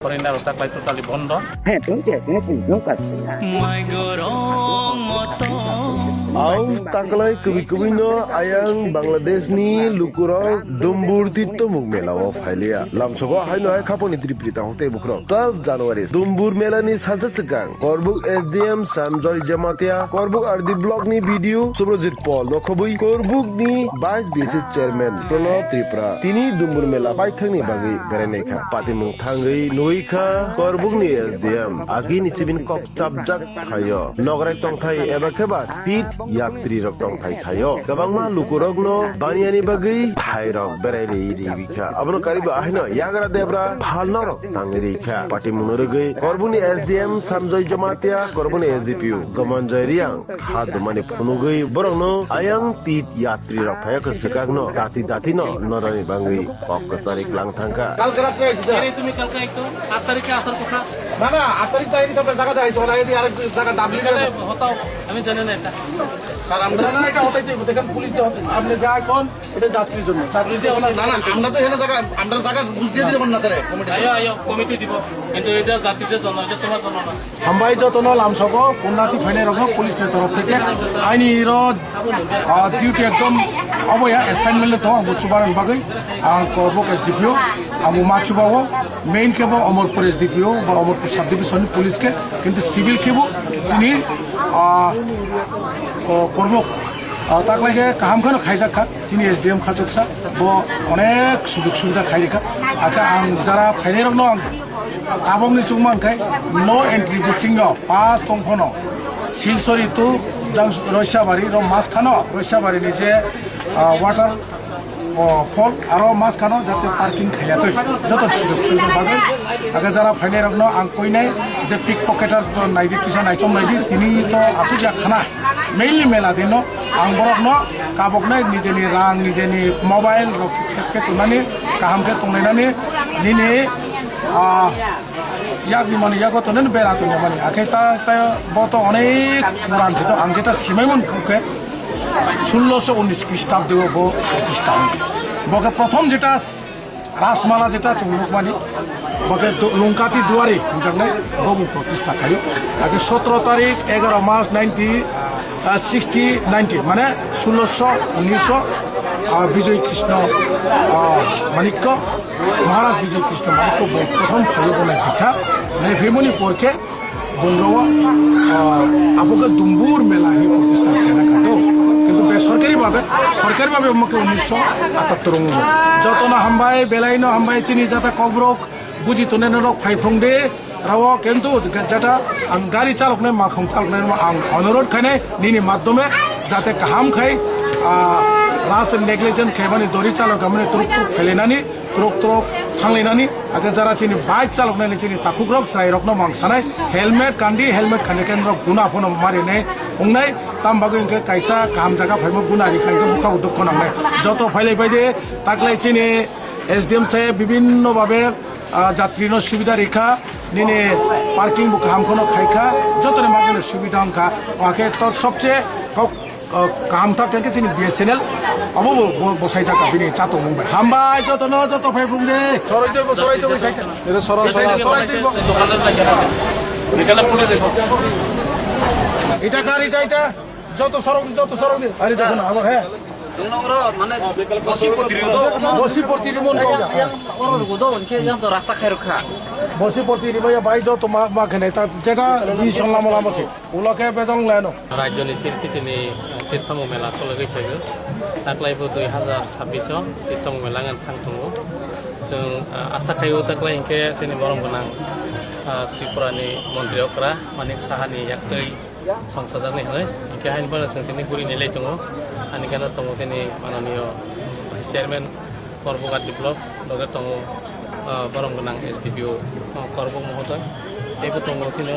Foreigner otak lai totally bondo. Ang taglay kubi no ayang Bangladesh ni lukurok dumbur tito mugmela o phalia lamsogo haino ay khaponi triprita hote bukro 12 January dumbur mela ni sajasakang korbuk SDM Samjoy Jamatia korbuk ardi blog ni video Subrojit Paul nokhobui korbuk ni vice district chairman Pranab Tripura tini dumbur mela paithangni bagi berenekha patimung thangai noikha korbuk ni SDM agi ni sibin kop chapjak khayo nograi tongthai eba kheba tit यात्री रक तंग Thai थायो गबांगमा लुकुरगनो बानियानि बगै थाइरक बेरायरि रिबिखा अबनो करिब आहिनो यागरा देब्रा फालनरक तांगरिखा party मुनरगै करबुनि SDM सामजय Jamatia करबुनि एसडीपीयू गमनजरियां हादमानि फुनुगै बरंनो आयां तीत यात्री रक थायक सकागनो दाति दातिनो नरनि बांगै पक्कसारि क्लांथांका কাল রাত্রে এসেছে Ini tumi kalka itu 8 তারিখে আসার কথা। না না 8 তারিখ তাই সব জায়গা দেখাইছো না এই আরেক জায়গা দাবলি এখানে হতাও আমি জানি না এটা। স্যার আমরা না এটা হতেই চাইবো দেখেন পুলিশ দিয়ে হতে আপনি যা এখন এটা যাত্রীর জন্য যাত্রীর জন্য না না আমরা তো এখানে জায়গা আমরা জায়গা বুঝ দিয়ে দিব না স্যার কমিটি আয়ো আয়ো কমিটি দিব কিন্তু এটা জাতিদের জন্য এটা তোমার জন্য না। হামবাই যতন লামসক পুনাতি ফাইনে রকম পুলিশের তরফ থেকে আইনি ডিউটি একদম অবয়া অ্যাসাইনমেন্ট তো আমি চুবারন বাগৈ আং করবক এসডিপিও আমি মাচুবাও মেইন কেবো অমরপুর এসডিপিও বা অমরপুর সাব ডিভিশন পুলিশকে কিন্তু সিভিল কেবো যিনি করবক তাক লাগে কাহামখানো খাইজাখা যিনি এসডিএম খাচকসা ব অনেক সুযোগ সুবিধা খাইরেখা আখা আং যারা ফাইনে রকম কাবংনি চুংমানখাই নো এন্ট্রি বুসিং পাস তংফন শিলসরি টু রৈসাবাড়ি মাঝখানো রৈসাবাড়িনি যে ওয়াটার ফল আর মাঝখানো যাতে পার্কিং খাইয়াতই যত সুযোগ সুবিধা পাবে আগে যারা ফাইনে রকম আং কইনাই যে পিক পকেটার তো নাইদি কিসা নাইচম নাইদি তিনি তো আচুজিয়া খানা মেইনলি মেলা দিন আং বরক কাবকনাই নিজেনি রাং নিজেনি মোবাইল সেটকে তুলনাनै কাহামকে তংनायनानै নিনে ইয়াগনি মানে ইয়াগত নেন বেরাতো মানে আখে তা বত অনেক পুরান ছিল আং যেটা সিমাইমন কে 1619 খ্রিস্টাব্দে ব প্রতিষ্ঠা বকে প্রথম যেটা রাসমালা যেটা চুমুকমানি বকে লঙ্কাতি দুয়ারে জানলাই ববু প্রতিষ্ঠা খায় আগে 17 তারিখ 11 মার্চ 1960 মানে 1900 বিজয় কৃষ্ণ মানিক্য মহারাজ বিজয় কৃষ্ণ মানিক্য প্রথম ফলবনায় ভিক্ষা ফেমনি পরকে বঙ্গব আপুকে দুম্বুর মেলা হি প্রতিষ্ঠান কেনা খাটো কিন্তু বেসরকারিভাবে সরকারিভাবে আমাকে 1978 যত না হামবাই বেলাইনো হামবাই চিনি যাতে কবরক বুঝিত নেনরক ফাইফং দে রাও কিন্তু যেটা গাড়ি চালক নাই মাখং চালক নাই আং অনুরোধ খানে নিনি মাধ্যমে যাতে কাহাম খাই রাস নেগলিজেন্ট খাইবানি দড়ি চালক আমি তুরুক ফেলেনানি তুরুক থাংলাইনানি আগে যারা চিনি বাইক চালক নাই চিনি তাকুগ্রক সাই রকম মাংসানাই হেলমেট কান্দি হেলমেট খানে কেন্দ্র গুনা ফোন মারি নাই উংনাই তাম বাগু ইনকে কাইসা কাম জায়গা ফাইমো গুনারি খাইকে মুখা উদ্যোগ নামনাই যত ফাইলাই বাইদে তাকলাই চিনি এসডিএম সাহেব বিভিন্নভাবে যাত্রীর সুবিধা রেখা নিনে পার্কিং কাহামখনো খাইখা যতনে মাগের সুবিধা অঙ্কা ওকে তো সবচেয়ে কাম থাকে চিনি বিএসএনএল অবো বসাই থাকা বিনি চাতো মুম্বাই হামবাই যত ফাইফুং দে সরাই দেব সাইতে এটা সরাই দেব এখানে পুলিশ দেখো এটা কার এটা যত সরক দে আরে দেখো না আমার হ্যাঁ মানে বসিপতি রিমন রাস্তা খাই রক্ষা বসিপতি রিমাইয়া বাই যত মা খেনে তা যেটা জি সল্লাম আছে ওলাকে বেজং লাইনো রাজ্যনি সিরসিটিনি তীর্থমু মেলা চলে গেছে তাকলাইবো 2026 তীর্থমু মেলা গাन थांथंगो जों आसा खायो ताकलाय इनके जोंनि बरं गोनां त्रिपुरानि मन्त्रि अक्रा मानिक साहानि याक्तै संसारनि हनै इनके हाइनबार जों दिनै गुरिनि लै दङ आनिकाना दङ जोंनि माननीय भाइस चेयारमेन करबक ब्लक लगे दङ बरं गोनां एसडिपिओ करबक महोदय बेबो दङ जोंनि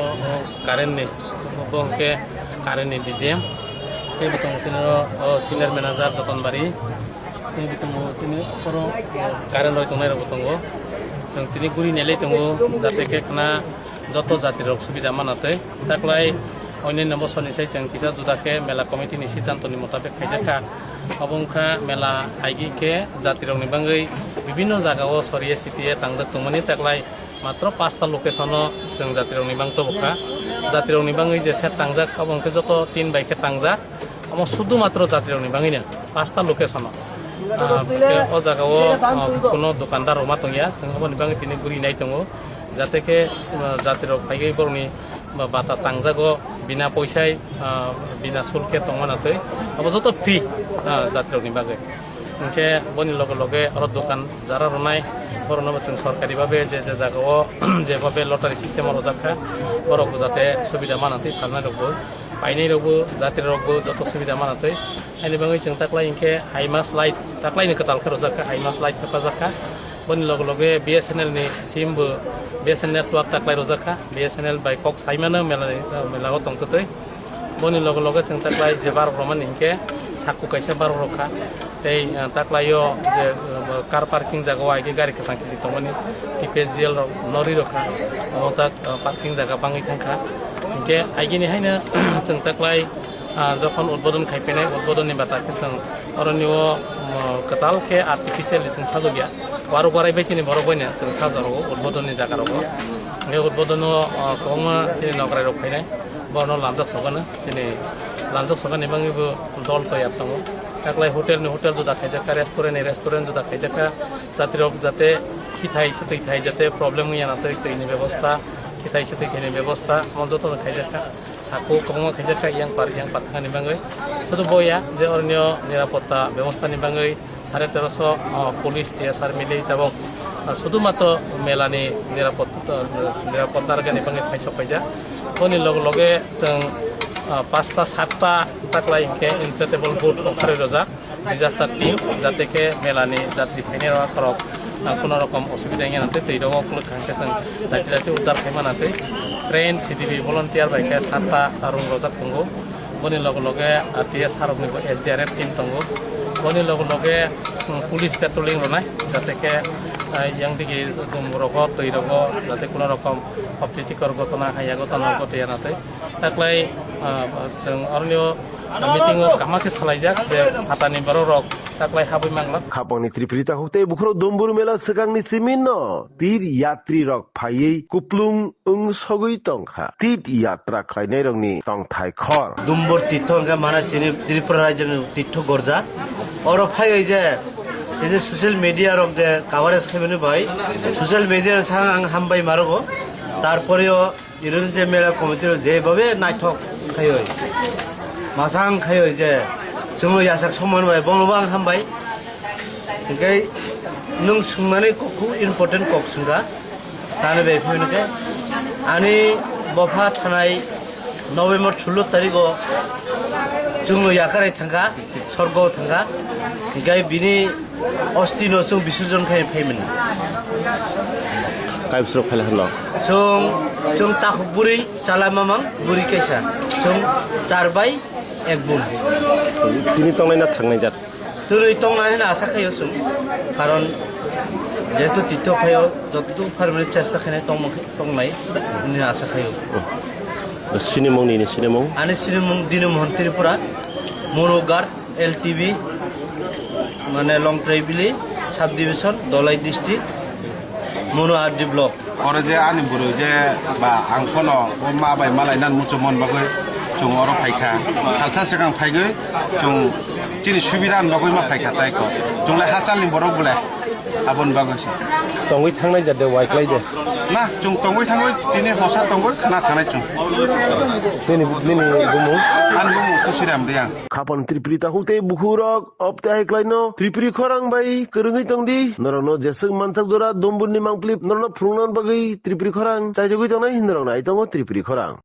कारेन्टनि बंके कारेन्टनि डिजिएम बेबो दङ जोंनि सिनियर मेनेजार जतनबारि बेबो दङ जोंनि पर कारेन्ट रय दंनाय रबो दङ जों दिनै गुरिनि लै दङ जाते केखना যত জাতির সুবিধা মানাতে তাকলাই অন্যান্য বছরনিসাই जों किसा जुदाके मेला कमिटिनि सिद्धान्तनि मुताबिक खाइजाखा अबंखा मेला आइगिके जातिरंनि बांगै विभिन्न जागायाव सरिये सिटिये तांजाक दंमोननि ताकलाय মাত্র 5টা লোকেশনও जों जातिरं निबां तबखा जातिरं निबाङै जेसे तांजाक अबंके जत 3 बाइके तांजाक अमो शुधुमात्र जातिरं निबाङैनो 5टा लोकेशनाव o jagao কোনো দোকানদার রমা তংয়া जों अबो निबाङै तिनि गुरि नाय दङ जाते के जातिरं फाइगै बरनि बाता तांजागो बिना पैसाय बिना शुल्के तंमानातै अबो जत फ्री जातिरं निबाङै उनके बनि लगे लगे और दোकान जारा रनाय बरनबो जों सरकारि भाबे जे जागाओ जे भाबे लटारि सिस्टेम रजाखा बरको जाते सुबिदा मानातै फालनाय रबो पाइनाय रबो जातिर रबो जत सुबिदा मानातै आइनि बाङै जों ताक्लाय इनके हाइमास लाइट ताक्लायनि कतालखा रजाखा हाइमास लाइट थाफाजाखा बनि लगे लगे BSNL नि सिमबो BSNL network ताक्लाय रजाखा BSNL bye Cox's हाइमानो मेलागो तंतै बनि लगे लगे जों ताक्लाय जे बार रमान इनके साकु काइसे बार रखा तै ताक्लायो जे कार पार्किंग जागा आइगे गारि खसां किसि तंमानि TPSGL नरि रखा अमता पार्किंग जागा बाङै थांखा इनके आइगिनि हायनो जों ताक्लाय जखन उद्बोधन खायफैनाय उद्बोधननि बाथाखौ जों अरण्य कतालखे आर्टिफिशियेल जों साजगिया बारो बारायबायसिनि बर' बयनो जों साजाराव उद्बोधननि जागाराव बे उद्बोधनाव गोबां जोंनि नगराय फैनाय बरनो लामजाक सगानो जोंनि लामजाक सगानि बाङैबो दल तयार दङ ताक्लाय हटेल जुदा खायजाखा रेस्टुरेन्ट जुदा खायजाखा जातिरक जाते खिथाय सतैथाय जाते प्रब्लेम गैया नाथाय दैनि व्यवस्था खिथाय सतैथायनि व्यवस्था मजतन खायजाखा साको गोबां खायजाखा इयां पाथानि बाङै शुधु बया जे अरण्य निरापत्ता व्यवस्थानि बाङै 1350 पुलिस TSR मिलि ताबक शुधुमात्र मेलानि निरापत्ता गानि बाङै फायजा बनि लगे लगे जों 5टा 7टा ताक्लाय इनके इनफ्लेटेबल बोट ओंखारै रजाक डिजास्टार टीम जाते के मेलानि जात्रि फायनाय राखरक কোনো রকম অসুবিধা গিয়ে নাতে তৈ রকম খাইছে जों जाति उद्धार खायमानाते ट्रेन CTV भलन्टियार बाइके 7टा रुम रजाक दंगो बनि लगे लगे TSR निबो SDRF टीम दंगो बनि लगे लगे पुलिस पेट्रोलिंग रनाय जाते के yang digi dumrogo tৈরগো যাতে কোনো রকম অপ্রীতিকর ঘটনা হাইয়া ঘটনা ঘটে নাতে তাকলাই जों অরণ্য মিটিং কামাকে সালাইজাক যে হাতানি বড় রক তাকলাই হাবই মাংলা খাপনি ত্রিপ্রিতা হতে বুখরো দম্বুর মেলা সেকাংনি সিমিন তীর यात्री রক ফাইयै কুপলুং সগৈ তংখা তীর यात्रा খাইনাই রংনি তংথাই খর দুম্বুর তীর্থ মানা চিনি ত্রিপুরা রাজ্যের তীর্থ গরজা और फाइगै जे सोशल मीडिया रक जे कभारेज खाइबेनो भाई सोशल मीडिया सांग आं हामबाय मारगो तारपरेও इरन जे मेला कमिटिर जेभाबे नायथक खायो मासां खायो जे जोङो यासाक समान बाय बंगबा आं हामबाय ओंखाय नों सोंनानै ककखौ इम्पर्टेन्ट कक सोंगा ताने बे फैनोके आनि बफा थानाय नभेम्बर 16 तारिखआव जोङो याकाराय थांगा सर्गआव थांगा ओंखाय बिनि अस्तिनो जों बिसोरजन खाय फैमोन काइबस्रो खाला हलो जों ताखुक बुरै चाला मामां बुरै कैसा जों चारबाय एक बुन तिनि तंनायना थांनाय जात तुरै तंनाय ना आसा खायो जों कारण जेतु तीर्थ खायो जतु फारमाने चेष्टा खायनाय तंनाय नि आसा खायो सिनेमं आनि सिनेमं दिनमोहन त्रिपुरा मनोगार LTV माने लं ट्राइबेली सब डिविजन दलाई डिस्ट्रिक्ट मनो आरडी ब्लक और जे आनि बुरु जे बा आंखनो माबाय मालायनान मुचमन बागै जों और फायखा सालसा सिगां फायगै जों तिनि सुबिदान बागै मा फायखा ताइखौ जोंलाय हाचालनि बरक बुलाय आबन बागैसो तंगै थांनाय जादो वाइक्लाय दे ना जों तंगै थांगै दिनै हसा तंगै खाना थांनाय जों दिनै गुमु आन गुमु खुसिराम दे आं खापन त्रिप्रिता हुते बुखुरक अपता हेक्लायनो त्रिप्रि खरां बाय करङै तंदि नरनो जेसं मानसाक जरा दम्बुरनि मांप्लिप नरनो फुंनान बागै त्रिप्रि खरां चाइजगै तंनाय हिनरंनाय तंगो त्रिप्रि खरां